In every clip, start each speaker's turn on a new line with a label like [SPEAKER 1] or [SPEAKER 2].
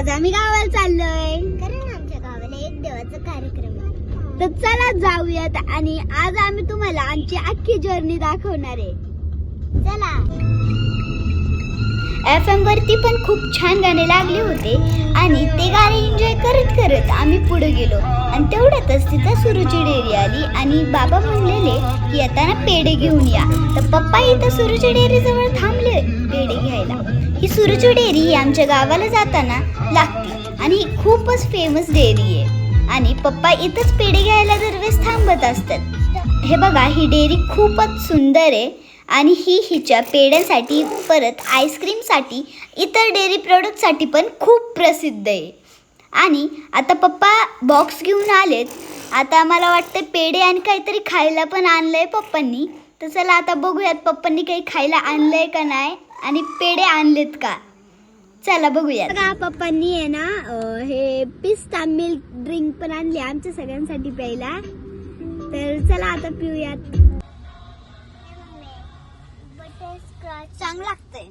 [SPEAKER 1] आज आम्ही गावाला चाललोय, कारण आमच्या गावाला एक देवाचा कार्यक्रम आहे. तर चला जाऊयात आणि आज आम्ही तुम्हाला आमची अख्खी जर्नी दाखवणार आहे. चला. FM वरती पण खूप छान गाणे लागले होते आणि ते गाणे एन्जॉय करत करत आम्ही पुढे गेलो आणि तेवढ्यातच तिथं सुरुची डेअरी आली आणि बाबा म्हणलेले की येताना पेढे घेऊन या. तर पप्पा इथं सुरुची डेअरी जवळ थांबले पेढे घ्यायला. ही सुरुची डेअरी ही आमच्या गावाला जाताना लागते आणि ही खूपच फेमस डेअरी आहे आणि पप्पा इथंच पेढे घ्यायला दरवेळेस थांबत असतात. हे बघा, ही डेअरी खूपच सुंदर आहे आणि ही हिच्या पेढ्यांसाठी परत आईस्क्रीमसाठी इतर डेअरी प्रोडक्टसाठी पण खूप प्रसिद्ध आहे. आणि आता पप्पा बॉक्स घेऊन आलेत. आता मला वाटतं पेढे आणि काहीतरी खायला पण आणलंय पप्पांनी. तर चला आता बघूयात पप्पांनी काही खायला आणलंय का नाही आणि पेढे आणलेत का. चला बघूयात. बघा, पप्पांनी आहे ना हे पिस्ता मिल्क ड्रिंक पण आणले आमच्या सगळ्यांसाठी प्यायला. तर चला आता पिऊयात. चांगलं लागतंय.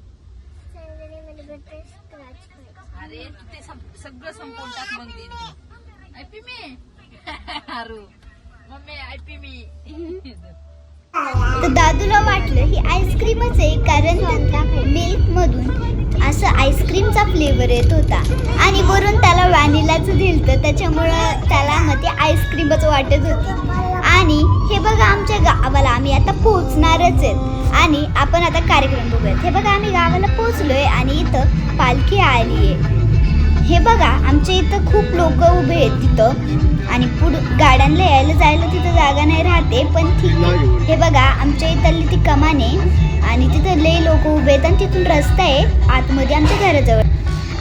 [SPEAKER 2] अरे तू ते सगळं संपवून टाक मग दे. ऐपी मी अरू मम्मी ऐपी मी.
[SPEAKER 1] तर दादूला वाटलं ही आईस्क्रीमच आहे, कारण मिल्क मधून असं आईस्क्रीमचा फ्लेवर येत होता आणि वरून त्याला व्हॅनिलाचं दिलतं, त्याच्यामुळं त्याला मग ते आईस्क्रीमच वाटत होती. आणि हे बघा, आमच्या गावाला आम्ही आता पोहोचणारच आहेत आणि आपण आता कार्यक्रम बघूयात. हे बघा, आम्ही गावाला पोहोचलोय आणि इथं पालखी आली आहे. हे बघा, आमच्या इथं खूप लोक उभे आहेत तिथं आणि गाड्यांना यायला जायला तिथं जागा नाही राहते, पण ठीक आहे. हे बघा, आमच्या इथली ती कमान आहे आणि तिथं लई लोक उभे आहेत आणि तिथून रस्ता आहे आतमध्ये आमच्या घराजवळ.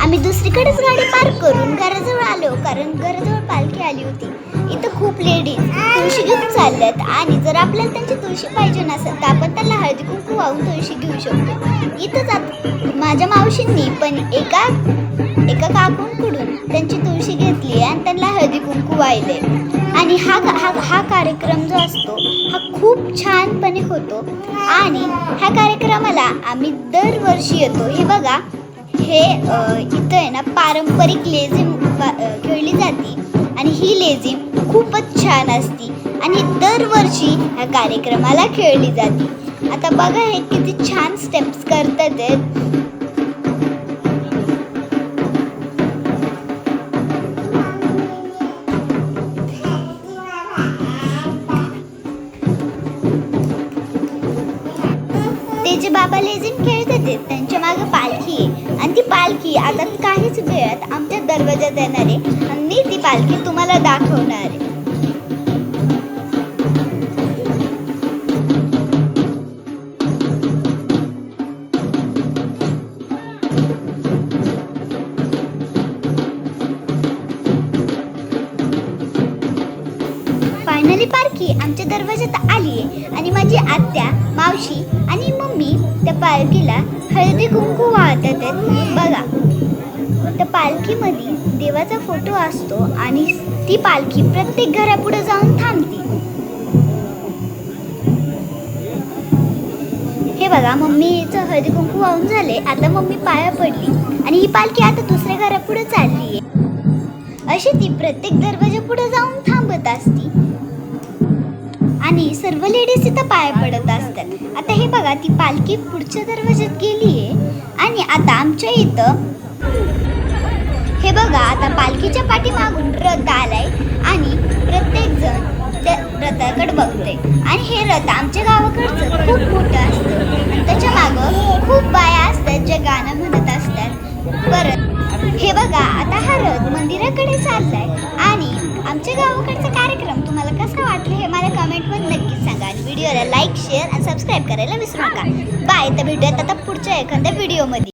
[SPEAKER 1] आम्ही दुसरीकडेच गाडी पार्क करून घराजवळ आलो, कारण घराजवळ पालखी आली होती. इथं खूप लेडीज तुळशी घेऊन चालल्यात आणि जर आपल्याला त्यांची तुळशी पाहिजे नसेल तर आपण त्यांना हळदी कुंकू वाहून तुळशी घेऊ शकतो. इथंच माझ्या मावशींनी पण एका काकूंकडून त्यांची तुळशी घेतली आणि त्यांना हळदी कुंकू वाहिले. आणि हा कार्यक्रम जो असतो हा खूप छानपणे होतो आणि ह्या कार्यक्रमाला आम्ही दरवर्षी येतो. हे बघा, हे इथं आहे ना पारंपरिक लेझिम खेळली जाते आणि ही लेझिम खूपच छान असते आणि दरवर्षी ह्या कार्यक्रमाला खेळली जाते. आता बघा, हे किती छान स्टेप्स करतात आहेत. ते जे बाबा लेझिम खेळत होते त्यांच्या मागे पालखी आहे आणि ती पालखी आता काहीच वेळात आमच्या दरवाजात येणार आहे आणि ती पालखी तुम्हाला दाखवणार आहे. फायनली पालखी आमच्या दरवाजात आली आहे आणि माझी आत्या, मावशी आणि मम्मी त्या पालखीला हळदी कुंकू वाहतात आहेत. बघा, त्या पालखीमध्ये देवाचा फोटो असतो आणि ती पालखी प्रत्येक घरापुढे जाऊन थांबते. हे बघा, मम्मीचं हळदी कुंकू वाहून झाले. आता मम्मी पाया पडली आणि ही पालखी आता दुसऱ्या घरापुढे चालली आहे. अशी ती प्रत्येक दरवाजा पुढे जाऊन थांबत असती आणि सर्व लेडीज तिथं पाया पडत असतात. आता हे बघा, ती पालखी पुढच्या दरवाज्यात गेली आहे आणि आता आमच्या इथं हे बघा, आता पालखीच्या पाठीमागून रथ आलाय आणि प्रत्येक जण त्या रथाकडे बघतोय आणि हे रथ आमच्या गावाकडचं खूप मोठं असतं आणि त्याच्या मागं खूप बाया असतात ज्या गाणं म्हणत असतात. परत हे बघा, आता हा रथ मंदिराकडे चाललाय आणि आमच्या गावाकडचा कार्यक्रम तुम्हाला कसा वाटला हे मला कमेंटमध्ये नक्कीच सांगा आणि व्हिडिओला लाईक, शेअर आणि सबस्क्राईब करायला विसरू नका. बाय. तर भेटूयात आता पुढच्या एखाद्या व्हिडिओमध्ये.